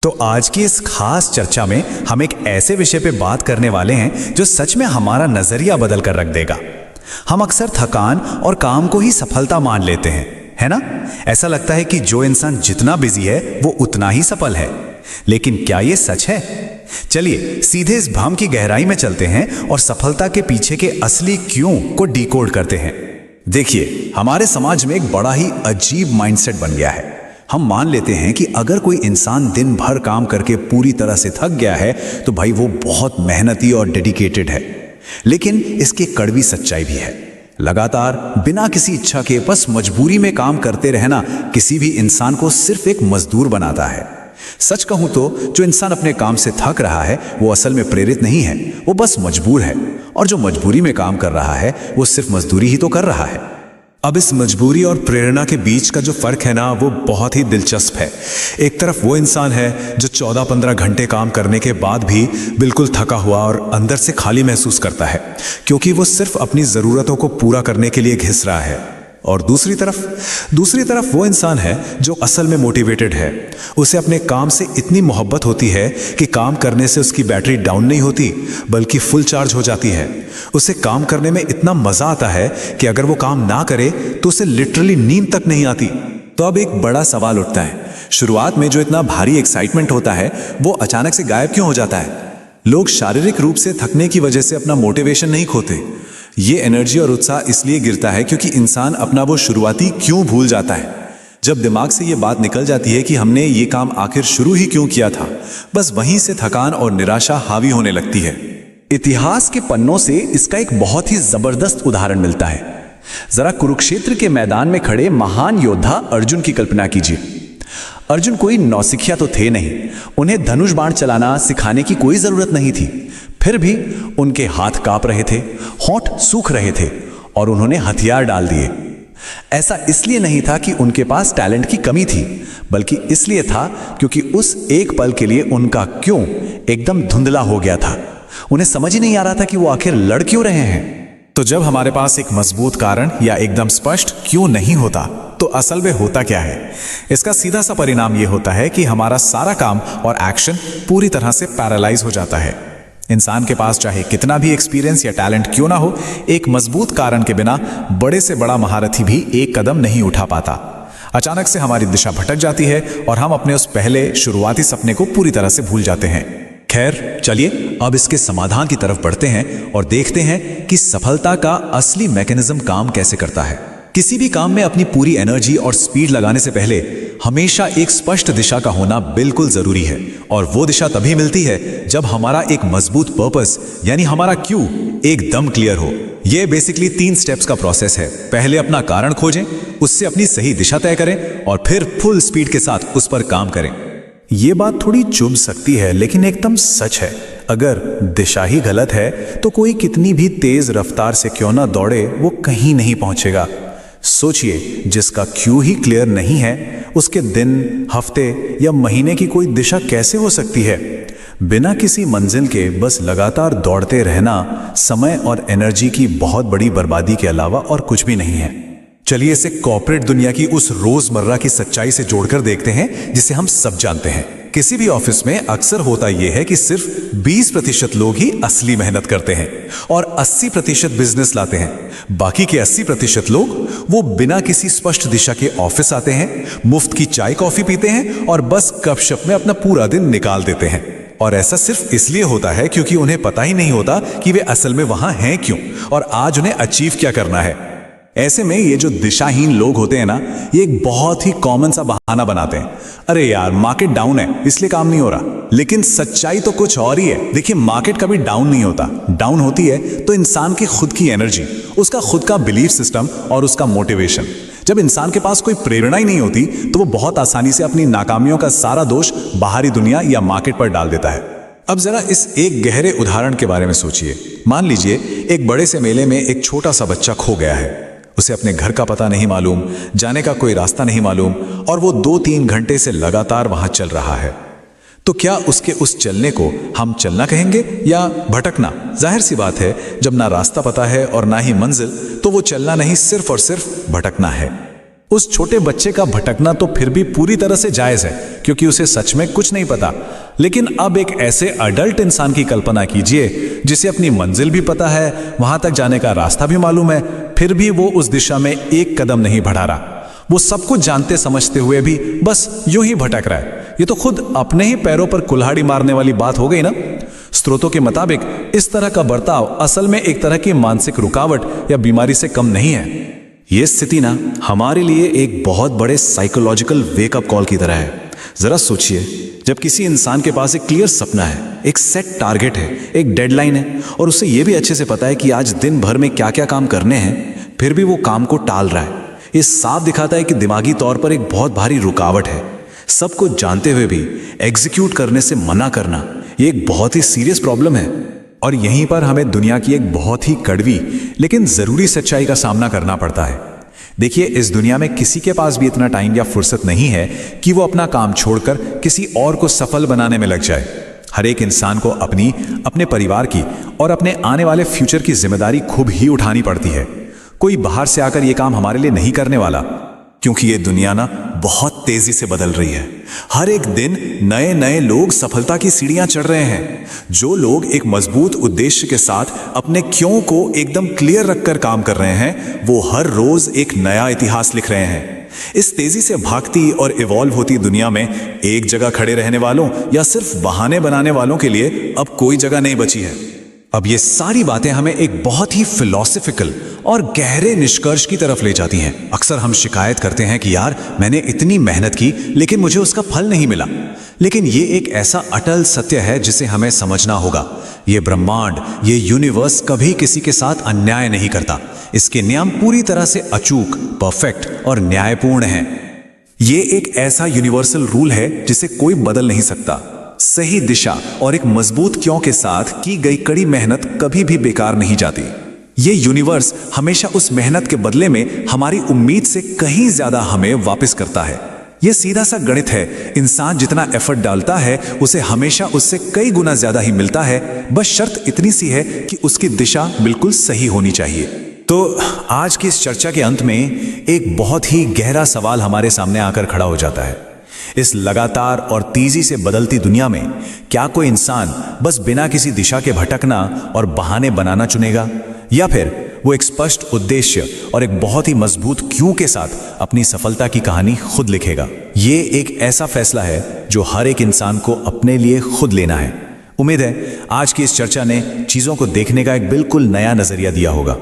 तो आज की इस खास चर्चा में हम एक ऐसे विषय पे बात करने वाले हैं जो सच में हमारा नजरिया बदल कर रख देगा। हम अक्सर थकान और काम को ही सफलता मान लेते हैं, है ना? ऐसा लगता है कि जो इंसान जितना बिजी है वो उतना ही सफल है। लेकिन क्या ये सच है? चलिए सीधे इस भ्रम की गहराई में चलते हैं और सफलता के पीछे के असली क्यों को डिकोड करते हैं। देखिए, हमारे समाज में एक बड़ा ही अजीब माइंडसेट बन गया है। हम मान लेते हैं कि अगर कोई इंसान दिन भर काम करके पूरी तरह से थक गया है तो भाई वो बहुत मेहनती और डेडिकेटेड है। लेकिन इसकी कड़वी सच्चाई भी है। लगातार बिना किसी इच्छा के बस मजबूरी में काम करते रहना किसी भी इंसान को सिर्फ एक मजदूर बनाता है। सच कहूं तो जो इंसान अपने काम से थक रहा है वो असल में प्रेरित नहीं है, वो बस मजबूर है। और जो मजबूरी में काम कर रहा है वो सिर्फ मजदूरी ही तो कर रहा है। अब इस मजबूरी और प्रेरणा के बीच का जो फर्क है ना, वो बहुत ही दिलचस्प है। एक तरफ वो इंसान है जो 14-15 घंटे काम करने के बाद भी बिल्कुल थका हुआ और अंदर से खाली महसूस करता है, क्योंकि वो सिर्फ अपनी ज़रूरतों को पूरा करने के लिए घिस रहा है। और दूसरी तरफ वो इंसान है जो असल में मोटिवेटेड है। उसे अपने काम से इतनी मोहब्बत होती है कि काम करने से उसकी बैटरी डाउन नहीं होती बल्कि फुल चार्ज हो जाती है। उसे काम करने में इतना मजा आता है कि अगर वो काम ना करे तो उसे लिटरली नींद तक नहीं आती। तो अब एक बड़ा सवाल उठता है, शुरुआत में जो इतना भारी एक्साइटमेंट होता है वो अचानक से गायब क्यों हो जाता है? लोग शारीरिक रूप से थकने की वजह से अपना मोटिवेशन नहीं खोते। ये एनर्जी और उत्साह इसलिए गिरता है क्योंकि इंसान अपना वो शुरुआती क्यों भूल जाता है। जब दिमाग से ये बात निकल जाती है कि हमने ये काम आखिर शुरू ही क्यों किया था, बस वहीं से थकान और निराशा हावी होने लगती है। इतिहास के पन्नों से इसका एक बहुत ही जबरदस्त उदाहरण मिलता है। जरा कुरुक्षेत्र के मैदान में खड़े महान योद्धा अर्जुन की कल्पना कीजिए। अर्जुन कोई नौसिखिया तो थे नहीं, उन्हें धनुष बाण चलाना सिखाने की कोई जरूरत नहीं थी। फिर भी उनके हाथ कांप रहे थे, होंठ सूख रहे थे और उन्होंने हथियार डाल दिए। ऐसा इसलिए नहीं था कि उनके पास टैलेंट की कमी थी, बल्कि इसलिए था क्योंकि उस एक पल के लिए उनका क्यों एकदम धुंधला हो गया था। उन्हें समझ ही नहीं आ रहा था कि वो आखिर लड़ क्यों रहे हैं। तो जब हमारे पास एक मजबूत कारण या एकदम स्पष्ट क्यों नहीं होता तो असल में होता क्या है? इसका सीधा सा परिणाम यह होता है कि हमारा सारा काम और एक्शन पूरी तरह से पैरालाइज हो जाता है। इंसान के पास चाहे कितना भी एक्सपीरियंस या टैलेंट क्यों ना हो, एक मजबूत कारण के बिना बड़े से बड़ा महारथी भी एक कदम नहीं उठा पाता। अचानक से हमारी दिशा भटक जाती है और हम अपने उस पहले शुरुआती सपने को पूरी तरह से भूल जाते हैं। खैर, चलिए अब इसके समाधान की तरफ बढ़ते हैं और देखते हैं कि सफलता का असली मैकेनिज्म काम कैसे करता है। किसी भी काम में अपनी पूरी एनर्जी और स्पीड लगाने से पहले हमेशा एक स्पष्ट दिशा का होना बिल्कुल जरूरी है। और वो दिशा तभी मिलती है जब हमारा एक मजबूत पर्पस यानी हमारा क्यू एकदम क्लियर हो। ये बेसिकली 3 स्टेप्स का प्रोसेस है। पहले अपना कारण खोजें, उससे अपनी सही दिशा तय करें और फिर फुल स्पीड के साथ उस पर काम करें। ये बात थोड़ी चुभ सकती है लेकिन एकदम सच है। अगर दिशा ही गलत है तो कोई कितनी भी तेज रफ्तार से क्यों ना दौड़े, वो कहीं नहीं पहुंचेगा। सोचिए, जिसका क्यू ही क्लियर नहीं है उसके दिन, हफ्ते या महीने की कोई दिशा कैसे हो सकती है? बिना किसी मंजिल के बस लगातार दौड़ते रहना समय और एनर्जी की बहुत बड़ी बर्बादी के अलावा और कुछ भी नहीं है। चलिए इसे कॉर्पोरेट दुनिया की उस रोजमर्रा की सच्चाई से जोड़कर देखते हैं जिसे हम सब जानते हैं। किसी भी ऑफिस में अक्सर होता यह है कि सिर्फ 20% लोग ही असली मेहनत करते हैं और 80% बिजनेस लाते हैं। बाकी के 80% लोग वो बिना किसी स्पष्ट दिशा के ऑफिस आते हैं, मुफ्त की चाय कॉफी पीते हैं और बस गपशप में अपना पूरा दिन निकाल देते हैं। और ऐसा सिर्फ इसलिए होता है क्योंकि उन्हें पता ही नहीं होता कि वे असल में वहां हैं क्यों और आज उन्हें अचीव क्या करना है। ऐसे में ये जो दिशाहीन लोग होते हैं ना, ये एक बहुत ही कॉमन सा बहाना बनाते हैं। अरे यार, मार्केट डाउन है इसलिए काम नहीं हो रहा। लेकिन सच्चाई तो कुछ और ही है। देखिए, मार्केट कभी डाउन नहीं होता। डाउन होती है तो इंसान की खुद की एनर्जी, उसका खुद का बिलीफ सिस्टम और उसका मोटिवेशन। जब इंसान के पास कोई प्रेरणा ही नहीं होती तो वो बहुत आसानी से अपनी नाकामियों का सारा दोष बाहरी दुनिया या मार्केट पर डाल देता है। अब जरा इस एक गहरे उदाहरण के बारे में सोचिए। मान लीजिए एक बड़े से मेले में एक छोटा सा बच्चा खो गया है। उसे अपने घर का पता नहीं मालूम, जाने का कोई रास्ता नहीं मालूम और वो 2-3 घंटे से लगातार वहां चल रहा है। तो क्या उसके उस चलने को हम चलना कहेंगे या भटकना? जाहिर सी बात है, जब ना रास्ता पता है और ना ही मंजिल, तो वो चलना नहीं, सिर्फ और सिर्फ भटकना है। उस छोटे बच्चे का भटकना तो फिर भी पूरी तरह से जायज है, क्योंकि उसे सच में कुछ नहीं पता। लेकिन अब एक ऐसे अडल्ट इंसान की कल्पना कीजिए जिसे अपनी मंजिल भी पता है, वहां तक जाने का रास्ता भी मालूम है, फिर भी वो उस दिशा में एक कदम नहीं बढ़ा रहा। वो सब कुछ जानते समझते हुए भी बस यूं ही भटक रहा है। ये तो खुद अपने ही पैरों पर कुल्हाड़ी मारने वाली बात हो गई ना। स्रोतों के मुताबिक इस तरह का बर्ताव असल में एक तरह की मानसिक रुकावट या बीमारी से कम नहीं है। ये स्थिति ना हमारे लिए एक बहुत बड़े साइकोलॉजिकल वेकअप कॉल की तरह है। जरा सोचिए, जब किसी इंसान के पास एक क्लियर सपना है, एक सेट टारगेट है, एक डेडलाइन है, और उसे यह भी अच्छे से पता है कि आज दिन भर में क्या क्या काम करने हैं, फिर भी वो काम को टाल रहा है। ये साफ दिखाता है कि दिमागी तौर पर एक बहुत भारी रुकावट है। सब कुछ जानते हुए भी एग्जीक्यूट करने से मना करना, ये एक बहुत ही सीरियस प्रॉब्लम है। और यहीं पर हमें दुनिया की एक बहुत ही कड़वी लेकिन जरूरी सच्चाई का सामना करना पड़ता है। देखिए, इस दुनिया में किसी के पास भी इतना टाइम या फुर्सत नहीं है कि वो अपना काम छोड़कर किसी और को सफल बनाने में लग जाए। हर एक इंसान को अपने परिवार की और अपने आने वाले फ्यूचर की जिम्मेदारी खुद ही उठानी पड़ती है। कोई बाहर से आकर ये काम हमारे लिए नहीं करने वाला, क्योंकि ये दुनिया ना बहुत तेजी से बदल रही है। हर एक दिन नए नए लोग सफलता की सीढ़ियां चढ़ रहे हैं। जो लोग एक मजबूत उद्देश्य के साथ अपने क्यों को एकदम क्लियर रखकर काम कर रहे हैं, वो हर रोज एक नया इतिहास लिख रहे हैं। इस तेजी से भागती और इवॉल्व होती दुनिया में एक जगह खड़े रहने वालों या सिर्फ बहाने बनाने वालों के लिए अब कोई जगह नहीं बची है। अब ये सारी बातें हमें एक बहुत ही फिलॉसफिकल और गहरे निष्कर्ष की तरफ ले जाती हैं। अक्सर हम शिकायत करते हैं कि यार, मैंने इतनी मेहनत की लेकिन मुझे उसका फल नहीं मिला। लेकिन ये एक ऐसा अटल सत्य है जिसे हमें समझना होगा। ये ब्रह्मांड, ये यूनिवर्स कभी किसी के साथ अन्याय नहीं करता। इसके नियम पूरी तरह से अचूक, परफेक्ट और न्यायपूर्ण हैं। ये एक ऐसा यूनिवर्सल रूल है जिसे कोई बदल नहीं सकता। सही दिशा और एक मजबूत क्यों के साथ की गई कड़ी मेहनत कभी भी बेकार नहीं जाती। ये यूनिवर्स हमेशा उस मेहनत के बदले में हमारी उम्मीद से कहीं ज्यादा हमें वापस करता है। ये सीधा सा गणित है। इंसान जितना एफर्ट डालता है उसे हमेशा उससे कई गुना ज्यादा ही मिलता है। बस शर्त इतनी सी है कि उसकी दिशा बिल्कुल सही होनी चाहिए। तो आज की इस चर्चा के अंत में एक बहुत ही गहरा सवाल हमारे सामने आकर खड़ा हो जाता है। इस लगातार और तेजी से बदलती दुनिया में क्या कोई इंसान बस बिना किसी दिशा के भटकना और बहाने बनाना चुनेगा, या फिर वो एक स्पष्ट उद्देश्य और एक बहुत ही मजबूत क्यों के साथ अपनी सफलता की कहानी खुद लिखेगा? ये एक ऐसा फैसला है जो हर एक इंसान को अपने लिए खुद लेना है। उम्मीद है आज की इस चर्चा ने चीजों को देखने का एक बिल्कुल नया नजरिया दिया होगा।